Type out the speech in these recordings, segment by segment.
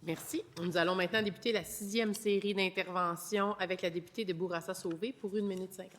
Merci. Nous allons maintenant débuter la 6e série d'interventions avec la députée de Bourassa-Sauvé pour 1 minute 50.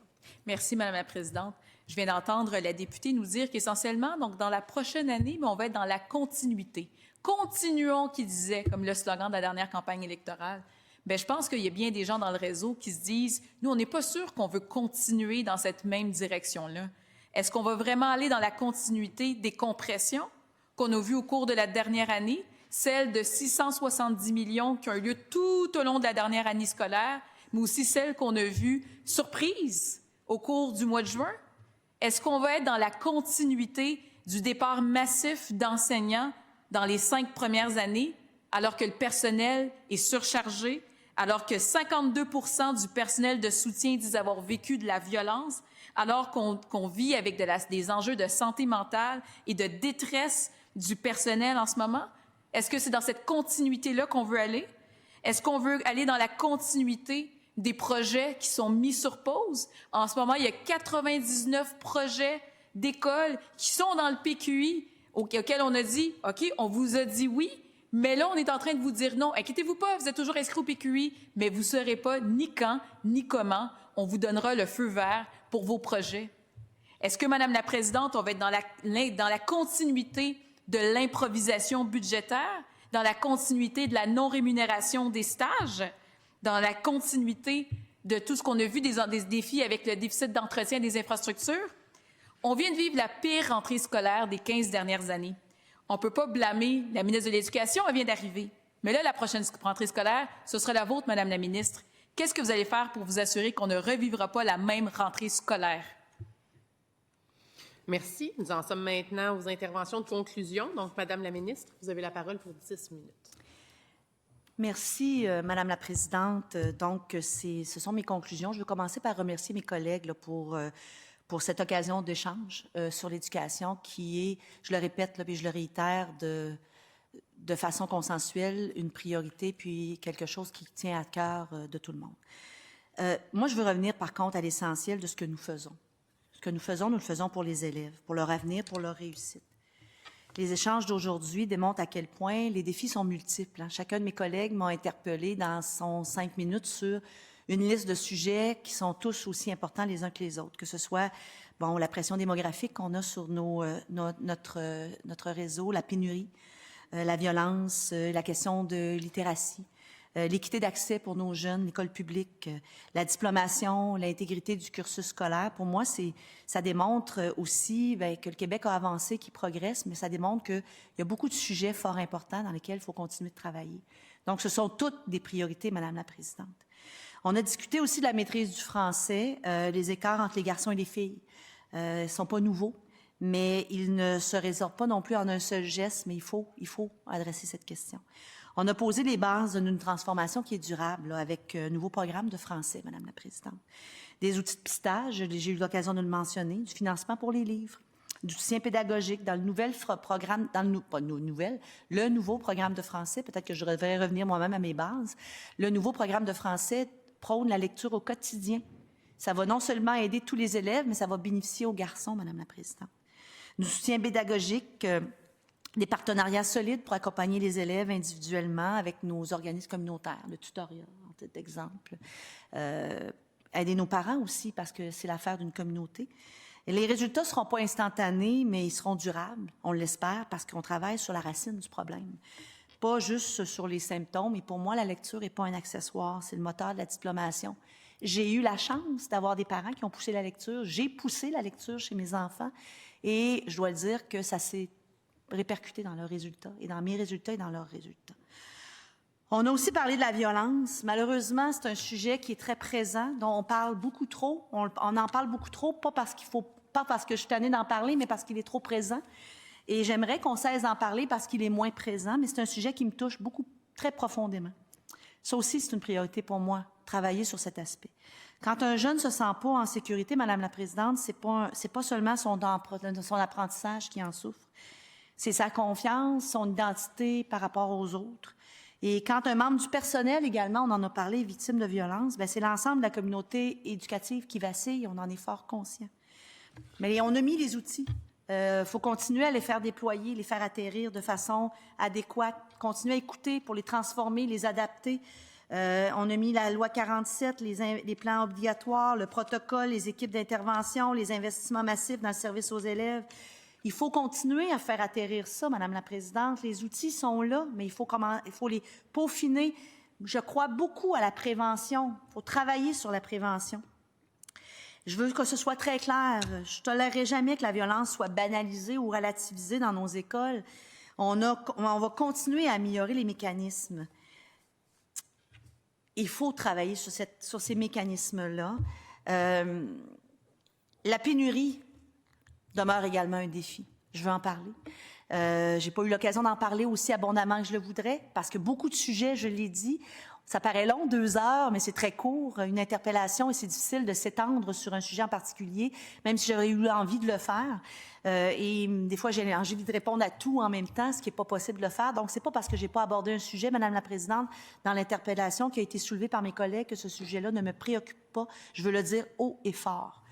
Merci, Madame la Présidente. Je viens d'entendre la députée nous dire qu'essentiellement, donc dans la prochaine année, on va être dans la continuité. Continuons, qui disait, comme le slogan de la dernière campagne électorale. Bien, je pense qu'il y a bien des gens dans le réseau qui se disent, nous, on n'est pas sûr qu'on veut continuer dans cette même direction-là. Est-ce qu'on va vraiment aller dans la continuité des compressions qu'on a vues au cours de la dernière année, celles de 670 millions qui ont eu lieu tout au long de la dernière année scolaire, mais aussi celles qu'on a vues surprises au cours du mois de juin? Est-ce qu'on va être dans la continuité du départ massif d'enseignants dans les 5 premières années, alors que le personnel est surchargé, alors que 52 % du personnel de soutien disent avoir vécu de la violence, alors qu'on vit avec des enjeux de santé mentale et de détresse du personnel en ce moment? Est-ce que c'est dans cette continuité-là qu'on veut aller? Est-ce qu'on veut aller dans la continuité des projets qui sont mis sur pause? En ce moment, il y a 99 projets d'écoles qui sont dans le PQI auxquels on a dit, OK, on vous a dit oui, mais là, on est en train de vous dire non. Inquiétez-vous pas, vous êtes toujours inscrit au PQI, mais vous ne saurez pas ni quand, ni comment. On vous donnera le feu vert pour vos projets. Est-ce que, Madame la Présidente, on va être dans la continuité de l'improvisation budgétaire, dans la continuité de la non-rémunération des stages, dans la continuité de tout ce qu'on a vu des défis avec le déficit d'entretien des infrastructures? On vient de vivre la pire rentrée scolaire des 15 dernières années. On ne peut pas blâmer la ministre de l'Éducation, elle vient d'arriver. Mais là, la prochaine rentrée scolaire, ce sera la vôtre, Madame la ministre. Qu'est-ce que vous allez faire pour vous assurer qu'on ne revivra pas la même rentrée scolaire? Merci. Nous en sommes maintenant aux interventions de conclusion. Donc, Madame la ministre, vous avez la parole pour 10 minutes. Merci, Madame la Présidente. Donc, ce sont mes conclusions. Je veux commencer par remercier mes collègues là, pour cette occasion d'échange sur l'éducation qui est, je le répète là, puis je le réitère, de façon consensuelle, une priorité, puis quelque chose qui tient à cœur de tout le monde. Moi, je veux revenir par contre à l'essentiel de ce que nous faisons. Ce que nous le faisons pour les élèves, pour leur avenir, pour leur réussite. Les échanges d'aujourd'hui démontrent à quel point les défis sont multiples. Chacun de mes collègues m'a interpellé dans son 5 minutes sur une liste de sujets qui sont tous aussi importants les uns que les autres, que ce soit la pression démographique qu'on a sur notre réseau, la pénurie, la violence, la question de littératie, l'équité d'accès pour nos jeunes, l'école publique, la diplomation, l'intégrité du cursus scolaire. Pour moi, ça démontre aussi que le Québec a avancé, qu'il progresse, mais ça démontre qu'il y a beaucoup de sujets fort importants dans lesquels il faut continuer de travailler. Donc, ce sont toutes des priorités, Madame la Présidente. On a discuté aussi de la maîtrise du français, les écarts entre les garçons et les filles. Ils ne sont pas nouveaux, mais ils ne se résorbent pas non plus en un seul geste, mais il faut adresser cette question. On a posé les bases d'une transformation qui est durable, là, avec un nouveau programme de français, Madame la Présidente. Des outils de pistage, j'ai eu l'occasion de le mentionner, du financement pour les livres, du soutien pédagogique dans le nouveau programme, le nouveau programme de français, peut-être que je devrais revenir moi-même à mes bases. Le nouveau programme de français prône la lecture au quotidien. Ça va non seulement aider tous les élèves, mais ça va bénéficier aux garçons, Madame la Présidente. Du soutien pédagogique, des partenariats solides pour accompagner les élèves individuellement avec nos organismes communautaires, le tutoriel, en tête d'exemple. Aider nos parents aussi, parce que c'est l'affaire d'une communauté. Et les résultats ne seront pas instantanés, mais ils seront durables, on l'espère, parce qu'on travaille sur la racine du problème. Pas juste sur les symptômes. Et pour moi, la lecture n'est pas un accessoire, c'est le moteur de la diplomation. J'ai eu la chance d'avoir des parents qui ont poussé la lecture. J'ai poussé la lecture chez mes enfants et je dois le dire que ça s'est répercuté dans leurs résultats et dans mes résultats et dans leurs résultats. On a aussi parlé de la violence. Malheureusement, c'est un sujet qui est très présent, dont on parle beaucoup trop. On en parle beaucoup trop, pas parce que je suis tannée d'en parler, mais parce qu'il est trop présent. Et j'aimerais qu'on cesse d'en parler parce qu'il est moins présent, mais c'est un sujet qui me touche très profondément. Ça aussi, c'est une priorité pour moi, travailler sur cet aspect. Quand un jeune ne se sent pas en sécurité, Madame la Présidente, c'est pas seulement son apprentissage qui en souffre. C'est sa confiance, son identité par rapport aux autres. Et quand un membre du personnel également, on en a parlé, est victime de violence, c'est l'ensemble de la communauté éducative qui vacille, on en est fort conscient. Mais on a mis les outils faut continuer à les faire déployer, les faire atterrir de façon adéquate, continuer à écouter pour les transformer, les adapter. On a mis la loi 47, les plans obligatoires, le protocole, les équipes d'intervention, les investissements massifs dans le service aux élèves. Il faut continuer à faire atterrir ça, Madame la Présidente. Les outils sont là, mais il faut les peaufiner. Je crois beaucoup à la prévention. Il faut travailler sur la prévention. Je veux que ce soit très clair. Je ne tolérerai jamais que la violence soit banalisée ou relativisée dans nos écoles. On va continuer à améliorer les mécanismes. Il faut travailler sur ces mécanismes-là. La pénurie demeure également un défi. Je veux en parler. Je n'ai pas eu l'occasion d'en parler aussi abondamment que je le voudrais, parce que beaucoup de sujets, je l'ai dit, ça paraît long, 2 heures, mais c'est très court, une interpellation, et c'est difficile de s'étendre sur un sujet en particulier, même si j'aurais eu envie de le faire. Et des fois, j'ai envie de répondre à tout en même temps, ce qui n'est pas possible de le faire. Donc, c'est pas parce que j'ai pas abordé un sujet, Madame la Présidente, dans l'interpellation qui a été soulevée par mes collègues, que ce sujet-là ne me préoccupe pas. Je veux le dire haut et fort.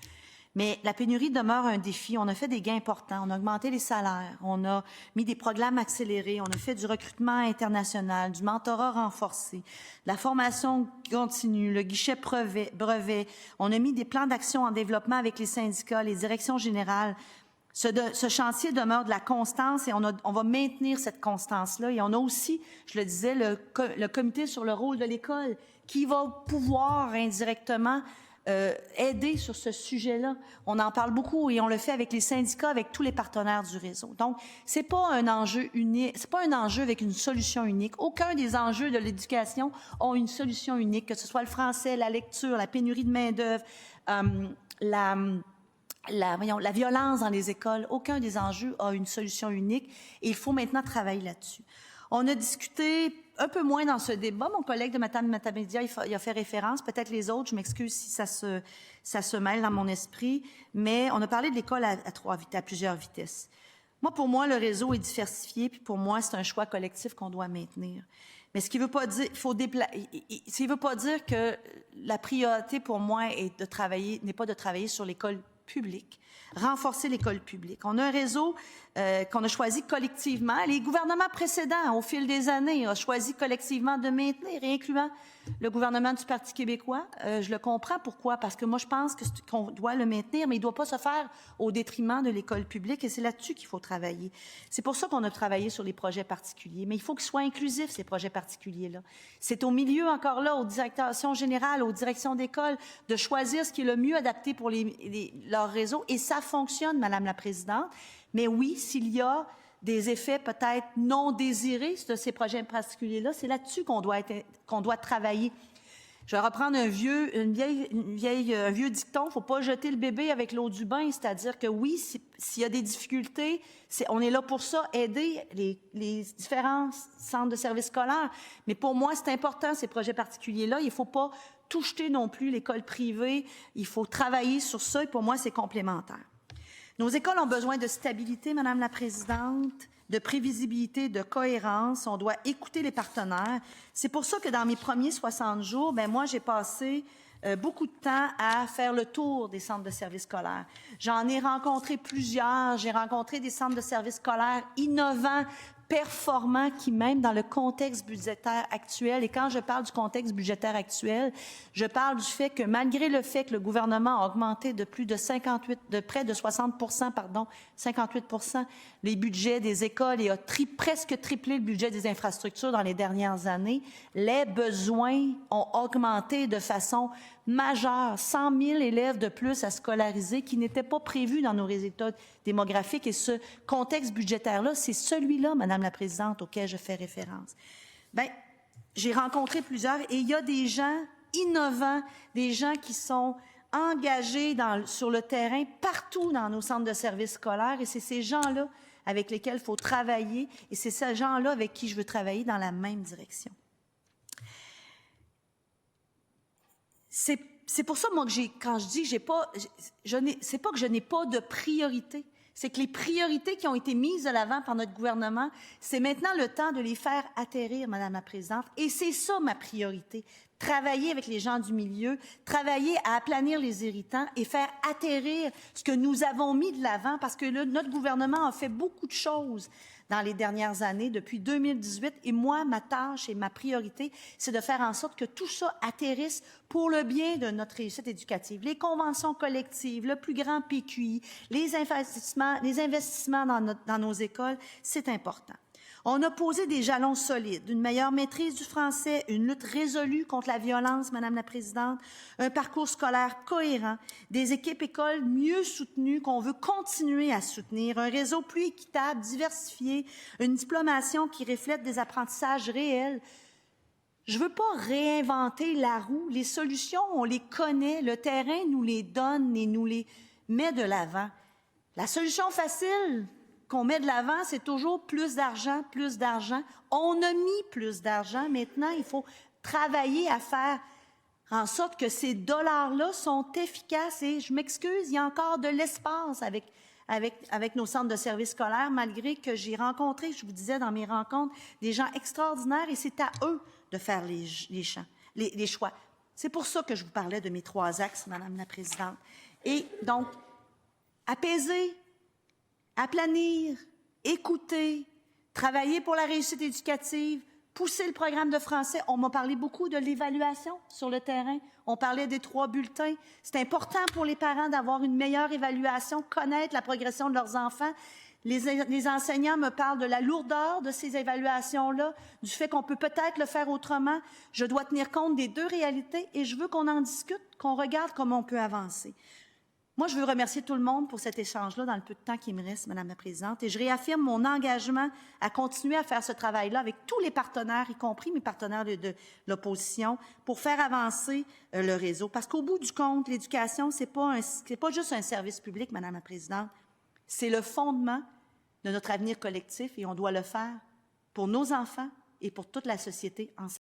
Mais la pénurie demeure un défi. On a fait des gains importants. On a augmenté les salaires. On a mis des programmes accélérés. On a fait du recrutement international, du mentorat renforcé, la formation continue, le guichet brevet. On a mis des plans d'action en développement avec les syndicats, les directions générales. Ce chantier demeure de la constance et on va maintenir cette constance-là. Et on a aussi, je le disais, le comité sur le rôle de l'école qui va pouvoir indirectement aider sur ce sujet-là. On en parle beaucoup et on le fait avec les syndicats, avec tous les partenaires du réseau. Donc, c'est pas un enjeu unique, c'est pas un enjeu avec une solution unique. Aucun des enjeux de l'éducation ont une solution unique, que ce soit le français, la lecture, la pénurie de main-d'œuvre, la violence dans les écoles. Aucun des enjeux a une solution unique et il faut maintenant travailler là-dessus. On a discuté un peu moins dans ce débat. Mon collègue de Matapédia, il a fait référence. Peut-être les autres, je m'excuse si ça se mêle dans mon esprit. Mais on a parlé de l'école à plusieurs vitesses. Pour moi, le réseau est diversifié, puis pour moi, c'est un choix collectif qu'on doit maintenir. Mais ce qui ne veut pas dire, veut pas dire que la priorité pour moi n'est pas de travailler sur l'école publique, renforcer l'école publique. On a un réseau qu'on a choisi collectivement. Les gouvernements précédents, au fil des années, ont choisi collectivement de maintenir, incluant le gouvernement du Parti québécois. Je le comprends. Pourquoi? Parce que moi, je pense qu'on doit le maintenir, mais il ne doit pas se faire au détriment de l'école publique, et c'est là-dessus qu'il faut travailler. C'est pour ça qu'on a travaillé sur les projets particuliers, mais il faut qu'ils soient inclusifs, ces projets particuliers-là. C'est au milieu, encore là, aux directions générales, aux directions d'école, de choisir ce qui est le mieux adapté pour leur réseau, et ça fonctionne, Madame la Présidente. Mais oui, s'il y a des effets peut-être non désirés de ces projets particuliers-là, c'est là-dessus qu'on doit travailler. Je vais reprendre un vieux dicton, il ne faut pas jeter le bébé avec l'eau du bain, c'est-à-dire que oui, s'il y a des difficultés, on est là pour ça, aider les différents centres de services scolaires. Mais pour moi, c'est important, ces projets particuliers-là. Il ne faut pas tout jeter non plus, l'école privée. Il faut travailler sur ça et pour moi, c'est complémentaire. Nos écoles ont besoin de stabilité, Madame la Présidente, de prévisibilité, de cohérence. On doit écouter les partenaires. C'est pour ça que dans mes premiers 60 jours, moi, j'ai passé beaucoup de temps à faire le tour des centres de services scolaires. J'en ai rencontré plusieurs. J'ai rencontré des centres de services scolaires innovants, performants, qui même dans le contexte budgétaire actuel, et quand je parle du contexte budgétaire actuel, je parle du fait que malgré le fait que le gouvernement a augmenté de près de 58% les budgets des écoles et a presque triplé le budget des infrastructures dans les dernières années, les besoins ont augmenté de façon majeure. 100 000 élèves de plus à scolariser qui n'étaient pas prévus dans nos résultats démographiques. Et ce contexte budgétaire-là, c'est celui-là, Madame la Présidente, auquel je fais référence. J'ai rencontré plusieurs et il y a des gens innovants, des gens qui sont engagés sur le terrain partout dans nos centres de services scolaires et c'est ces gens-là avec lesquels il faut travailler et c'est ces gens-là avec qui je veux travailler dans la même direction. C'est pour ça, moi, que quand je dis c'est pas que je n'ai pas de priorité, C'est que les priorités qui ont été mises de l'avant par notre gouvernement, c'est maintenant le temps de les faire atterrir, Madame la Présidente. Et c'est ça ma priorité. Travailler avec les gens du milieu, travailler à aplanir les irritants et faire atterrir ce que nous avons mis de l'avant parce que notre gouvernement a fait beaucoup de choses dans les dernières années, depuis 2018. Et moi, ma tâche et ma priorité, c'est de faire en sorte que tout ça atterrisse pour le bien de notre réussite éducative. Les conventions collectives, le plus grand PQI, les investissements dans nos écoles, c'est important. On a posé des jalons solides, une meilleure maîtrise du français, une lutte résolue contre la violence, Madame la Présidente, un parcours scolaire cohérent, des équipes écoles mieux soutenues qu'on veut continuer à soutenir, un réseau plus équitable, diversifié, une diplomation qui reflète des apprentissages réels. Je ne veux pas réinventer la roue. Les solutions, on les connaît. Le terrain nous les donne et nous les met de l'avant. La solution facile qu'on met de l'avant, c'est toujours plus d'argent, plus d'argent. On a mis plus d'argent. Maintenant, il faut travailler à faire en sorte que ces dollars-là sont efficaces. Et je m'excuse, il y a encore de l'espace avec nos centres de services scolaires, malgré que j'ai rencontré, je vous disais dans mes rencontres, des gens extraordinaires et c'est à eux de faire les choix. C'est pour ça que je vous parlais de mes 3 axes, Madame la Présidente. Et donc, apaiser, aplanir, écouter, travailler pour la réussite éducative, pousser le programme de français. On m'a parlé beaucoup de l'évaluation sur le terrain. On parlait des 3 bulletins. C'est important pour les parents d'avoir une meilleure évaluation, connaître la progression de leurs enfants. Les enseignants me parlent de la lourdeur de ces évaluations-là, du fait qu'on peut peut-être le faire autrement. Je dois tenir compte des 2 réalités et je veux qu'on en discute, qu'on regarde comment on peut avancer. Moi, je veux remercier tout le monde pour cet échange-là dans le peu de temps qui me reste, Madame la Présidente, et je réaffirme mon engagement à continuer à faire ce travail-là avec tous les partenaires, y compris mes partenaires de l'opposition, pour faire avancer le réseau. Parce qu'au bout du compte, l'éducation, c'est pas juste un service public, Madame la Présidente, c'est le fondement de notre avenir collectif et on doit le faire pour nos enfants et pour toute la société ensemble.